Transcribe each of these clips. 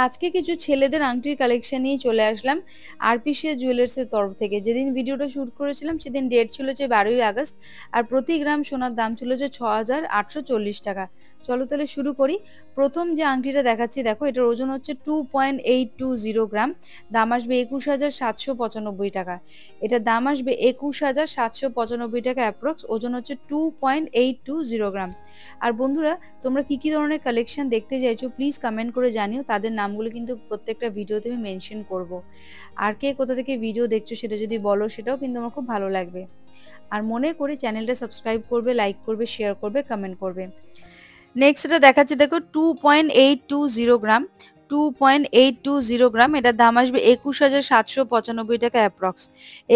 আজকে কিছু ছেলেদের আংটির কালেকশন নিয়ে চলে আসলাম আরপিসিএস জুয়েলার্সের তরফ থেকে। যেদিন ভিডিওটা শুট করেছিলাম সেদিন ডেট ছিল যে 12ই আগস্ট, আর প্রতি গ্রাম সোনার দাম ছিল যে 6,840 টাকা। চলো তাহলে শুরু করি। প্রথম যে আংটিটা দেখাচ্ছি দেখো, এটার ওজন হচ্ছে 2.820 গ্রাম। দাম আসবে 21,795 টাকা। এটার দাম আসবে 21,795 টাকা অ্যাপ্রক্স। ওজন হচ্ছে 2.820 গ্রাম। আর বন্ধুরা, তোমরা কি কি ধরনের কালেকশন দেখতে চাইছো প্লিজ কমেন্ট করে জানিও। তাদের নামগুলো কিন্তু প্রত্যেকটা ভিডিওতে আমি মেনশন করব। আর কে কোথা থেকে ভিডিও দেখছো সেটা যদি বলো, সেটাও কিন্তু আমার খুব ভালো লাগবে। আর মনে করে চ্যানেলটা সাবস্ক্রাইব করবে, লাইক করবে, শেয়ার করবে, কমেন্ট করবে। নেক্সট এটা দেখাচ্ছি দেখো, 2.820 গ্রাম। 2.820 গ্রাম, এটার দাম আসবে 21,795 টাকা অ্যাপ্রক্স।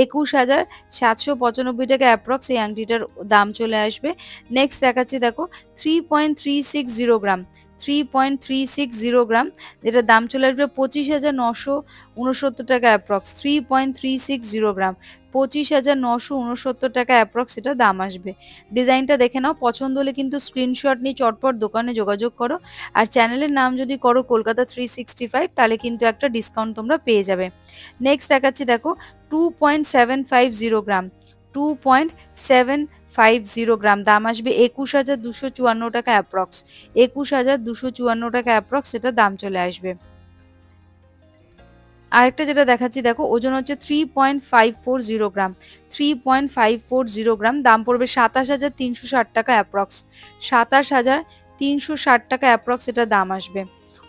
21,795 টাকা অ্যাপ্রক্স এই আংটিটার দাম চলে আসবে। নেক্সট দেখাচ্ছি দেখো, 3.360 গ্রাম। 3.360 গ্রাম, যেটার দাম চলে আসবে 25,969 টাকা অ্যাপ্রক্স। 3.360 গ্রাম, 25,969 টাকা অ্যাপ্রক্স এটা দাম আসবে। ডিজাইনটা দেখে নাও, পছন্দ হলে কিন্তু স্ক্রিনশট নিয়ে চটপট দোকানে যোগাযোগ করো। আর চ্যানেলের নাম যদি করো কলকাতা 365, তাহলে কিন্তু একটা ডিসকাউন্ট তোমরা পেয়ে যাবে। নেক্সট দেখাচ্ছি দেখো, 2.750 গ্রাম। 2.750 গ্রাম, দাম আসবে 21,254 টাকা অ্যাপ্রক্স। 21,254 টাকা অ্যাপ্রক্স এটা দাম চলে আসবে। আরেকটা যেটা দেখাচ্ছি দেখো, ওজন হচ্ছে 3.540 গ্রাম। 3.540 গ্রাম, দাম পড়বে 27,360 টাকা অ্যাপ্রক্স। 27,360 টাকা অ্যাপ্রক্স এটা দাম আসবে।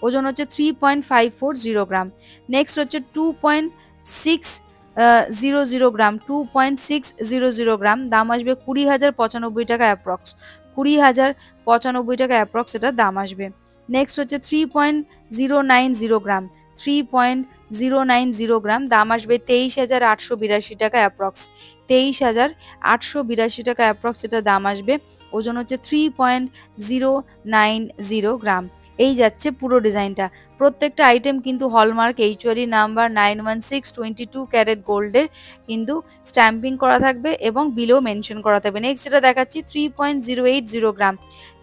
ওজন হচ্ছে 3.540 গ্রাম। নেক্সট হচ্ছে 2.600 গ্রাম। 2.600 গ্রাম, দাম আসবে 20,095 টাকা অ্যাপ্রক্স। 20,095 টাকা অ্যাপ্রক্স এটা দাম আসবে। নেক্সট হচ্ছে 3.090 গ্রাম। 3.090 গ্রাম, দাম আসবে 23,882 টাকা অ্যাপ্রক্স। 23,882 টাকা অ্যাপ্রক্স এটা দাম আসবে। ওজন হচ্ছে 3.090 গ্রাম। এই যাচ্ছে পুরো ডিজাইনটা। প্রত্যেকটা আইটেম কিন্তু হলমার্ক এইচওয়ারি নাম্বার 916 22 ক্যারেট গোল্ডের কিন্তু স্ট্যাম্পিং করা থাকবে এবং বিলেও মেনশন করা থাকবে। নেক্সট যেটা দেখাচ্ছি 3.080 গ্রাম।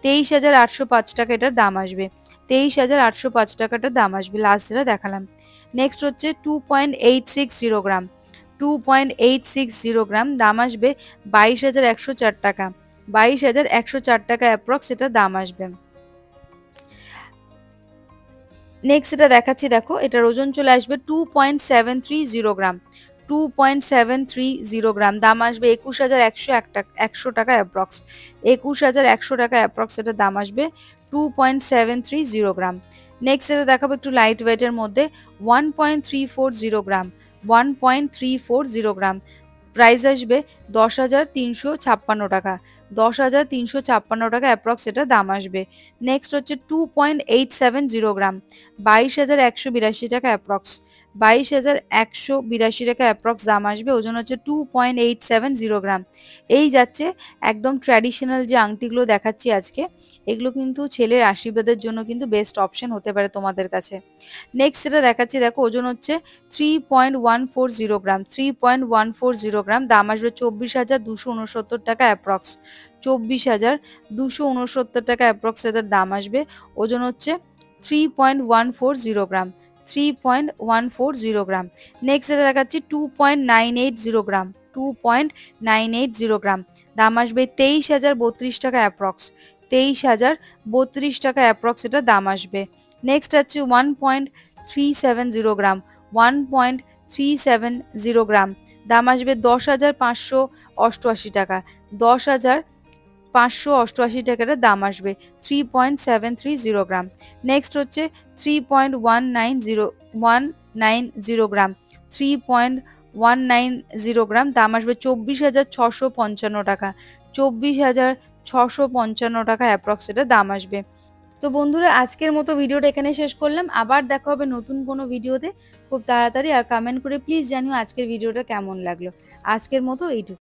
23,805 টাকা এটার দাম আসবে। 23,805 টাকাটার দাম আসবে। লাস্ট যেটা দেখালাম। নেক্সট হচ্ছে 2.860 গ্রাম। 2.860 গ্রাম, দাম আসবে 22,104 টাকা। 22,104 টাকা অ্যাপ্রক্স এটা দাম আসবে। নেক্সট এটা দেখাচ্ছি দেখো, এটার ওজন চলে আসবে 2.730 গ্রাম। 2.730 গ্রাম, দাম আসবে 21,101 টাকা অ্যাপ্রক্স। 21,100 টাকা অ্যাপ্রক্স এটা দাম আসবে। 2.730 গ্রাম। নেক্সট এটা দেখাবো একটু লাইট ওয়েটের মধ্যে, 1.340 গ্রাম। 1.340 গ্রাম, প্রাইস আসবে 10,356 টাকা। 10,356 টাকা অ্যাপ্রক্স এটা দাম আসবে। নেক্সট হচ্ছে 2.870 গ্রাম। 22,182 টাকা অ্যাপ্রক্স। 22,182 টাকা অ্যাপ্রক্স দাম আসবে। ওজন হচ্ছে 2.870 গ্রাম। এই যাচ্ছে একদম ট্র্যাডিশনাল যে আংটিগুলো দেখাচ্ছি আজকে, এগুলো কিন্তু ছেলের আশীর্বাদের জন্য কিন্তু বেস্ট অপশন হতে পারে তোমাদের কাছে। নেক্সট যেটা দেখাচ্ছি দেখো, ওজন হচ্ছে 3.140 গ্রাম। 3.140 গ্রাম, দাম আসবে 24,269 টাকা অ্যাপ্রক্স। 24,269 টাকা অ্যাপ্রক্স এটার দাম আসবে। ওজন হচ্ছে 3.140 গ্রাম। 3.140 গ্রাম। নেক্সট যেটা দেখাচ্ছি 2.980 গ্রাম। 2.980 গ্রাম, দাম আসবে 23,032 টাকা অ্যাপ্রক্স। 23,032 টাকা অ্যাপ্রক্স এটা দাম আসবে। নেক্সট হচ্ছে 1.370 গ্রাম। 1.370 গ্রাম, দাম আসবে 10,588 টাকা। 10,588 টাকার দাম আসবে। 3.730 গ্রাম। নেক্সট হচ্ছে 3.190 গ্রাম। 3.190 গ্রাম, দাম আসবে 24,655 টাকা। 24,655 টাকা অ্যাপ্রক্স এটা দাম আসবে। তো বন্ধুরা, আজকের মতো ভিডিওটা এখানে শেষ করলাম। আবার দেখা হবে নতুন কোনো ভিডিওতে খুব তাড়াতাড়ি। আর কমেন্ট করে প্লিজ জানিও আজকের ভিডিওটা কেমন লাগলো। আজকের মতো এইটুকু।